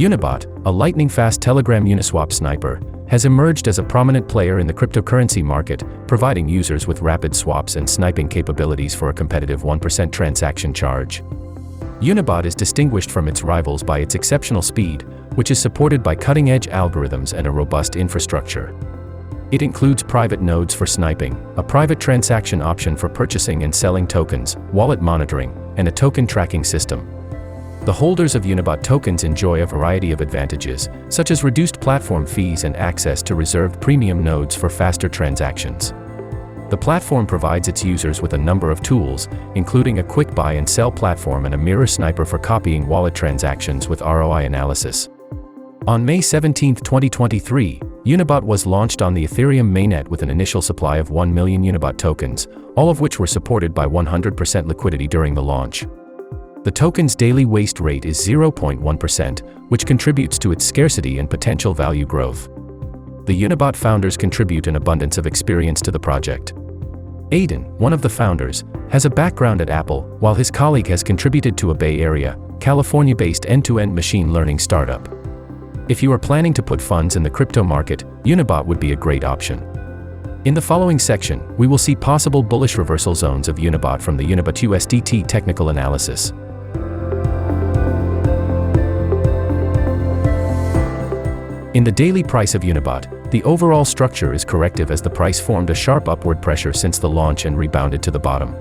UniBot, a lightning-fast Telegram Uniswap sniper, has emerged as a prominent player in the cryptocurrency market, providing users with rapid swaps and sniping capabilities for a competitive 1% transaction charge. UniBot is distinguished from its rivals by its exceptional speed, which is supported by cutting-edge algorithms and a robust infrastructure. It includes private nodes for sniping, a private transaction option for purchasing and selling tokens, wallet monitoring, and a token tracking system. The holders of UniBot tokens enjoy a variety of advantages, such as reduced platform fees and access to reserved premium nodes for faster transactions. The platform provides its users with a number of tools, including a quick buy and sell platform and a mirror sniper for copying wallet transactions with ROI analysis. On May 17, 2023, UniBot was launched on the Ethereum mainnet with an initial supply of 1 million UniBot tokens, all of which were supported by 100% liquidity during the launch. The token's daily waste rate is 0.1%, which contributes to its scarcity and potential value growth. The UniBot founders contribute an abundance of experience to the project. Aidan, one of the founders, has a background at Apple, while his colleague has contributed to a Bay Area, California-based end-to-end machine learning startup. If you are planning to put funds in the crypto market, UniBot would be a great option. In the following section, we will see possible bullish reversal zones of UniBot from the UniBot USDT technical analysis. In the daily price of UniBot, the overall structure is corrective as the price formed a sharp upward pressure since the launch and rebounded to the bottom.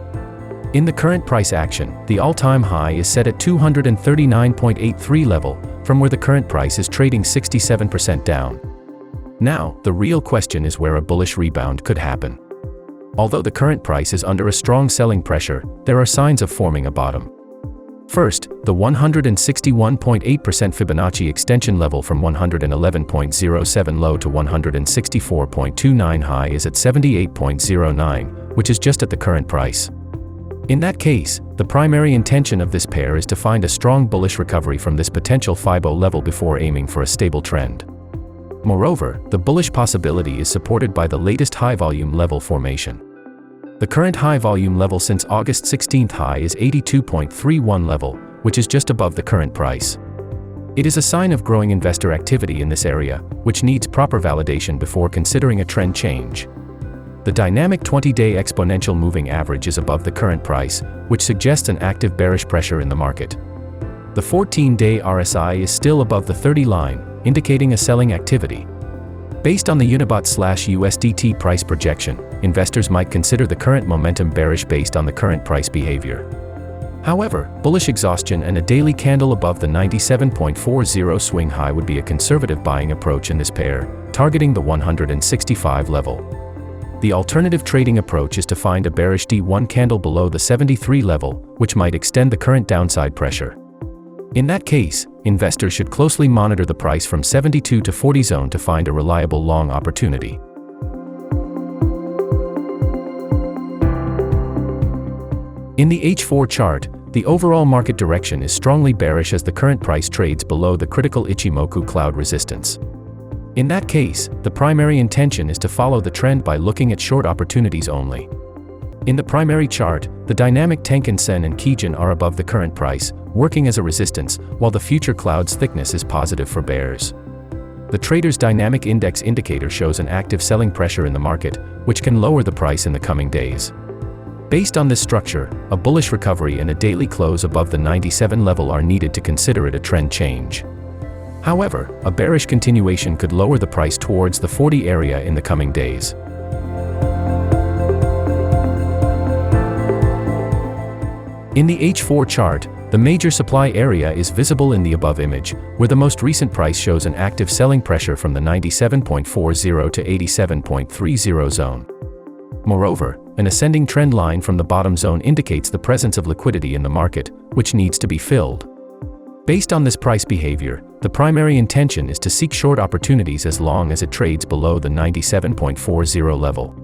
In the current price action, the all-time high is set at 239.83 level, from where the current price is trading 67% down. Now, the real question is where a bullish rebound could happen. Although the current price is under a strong selling pressure, there are signs of forming a bottom. First, the 161.8% Fibonacci extension level from 111.07 low to 164.29 high is at 78.09, which is just at the current price. In that case, the primary intention of this pair is to find a strong bullish recovery from this potential Fibo level before aiming for a stable trend. Moreover, the bullish possibility is supported by the latest high-volume level formation. The current high-volume level since August 16th high is 82.31 level, which is just above the current price. It is a sign of growing investor activity in this area, which needs proper validation before considering a trend change. The dynamic 20-day exponential moving average is above the current price, which suggests an active bearish pressure in the market. The 14-day RSI is still above the 30 line, indicating a selling activity. Based on the UniBot/USDT price projection, investors might consider the current momentum bearish based on the current price behavior. However, bullish exhaustion and a daily candle above the 97.40 swing high would be a conservative buying approach in this pair, targeting the 165 level. The alternative trading approach is to find a bearish D1 candle below the 73 level, which might extend the current downside pressure. In that case, investors should closely monitor the price from 72 to 40 zone to find a reliable long opportunity. In the H4 chart, the overall market direction is strongly bearish as the current price trades below the critical Ichimoku cloud resistance. In that case, the primary intention is to follow the trend by looking at short opportunities only. In the primary chart, the dynamic Tenkan-sen and Kijun are above the current price, working as a resistance, while the future cloud's thickness is positive for bears. The trader's dynamic index indicator shows an active selling pressure in the market, which can lower the price in the coming days. Based on this structure, a bullish recovery and a daily close above the 97 level are needed to consider it a trend change. However, a bearish continuation could lower the price towards the 40 area in the coming days. In the H4 chart, the major supply area is visible in the above image, where the most recent price shows an active selling pressure from the 97.40 to 87.30 zone. Moreover, an ascending trend line from the bottom zone indicates the presence of liquidity in the market, which needs to be filled. Based on this price behavior, the primary intention is to seek short opportunities as long as it trades below the 97.40 level.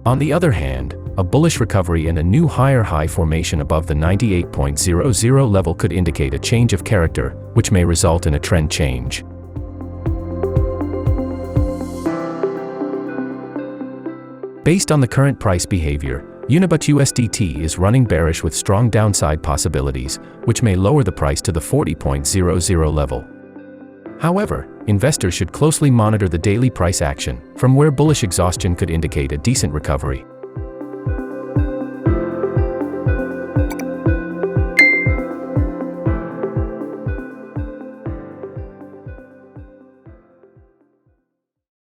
On the other hand, a bullish recovery and a new higher high formation above the 98.00 level could indicate a change of character, which may result in a trend change. Based on the current price behavior, UniBot USDT is running bearish with strong downside possibilities, which may lower the price to the 40.00 level. However, investors should closely monitor the daily price action, from where bullish exhaustion could indicate a decent recovery.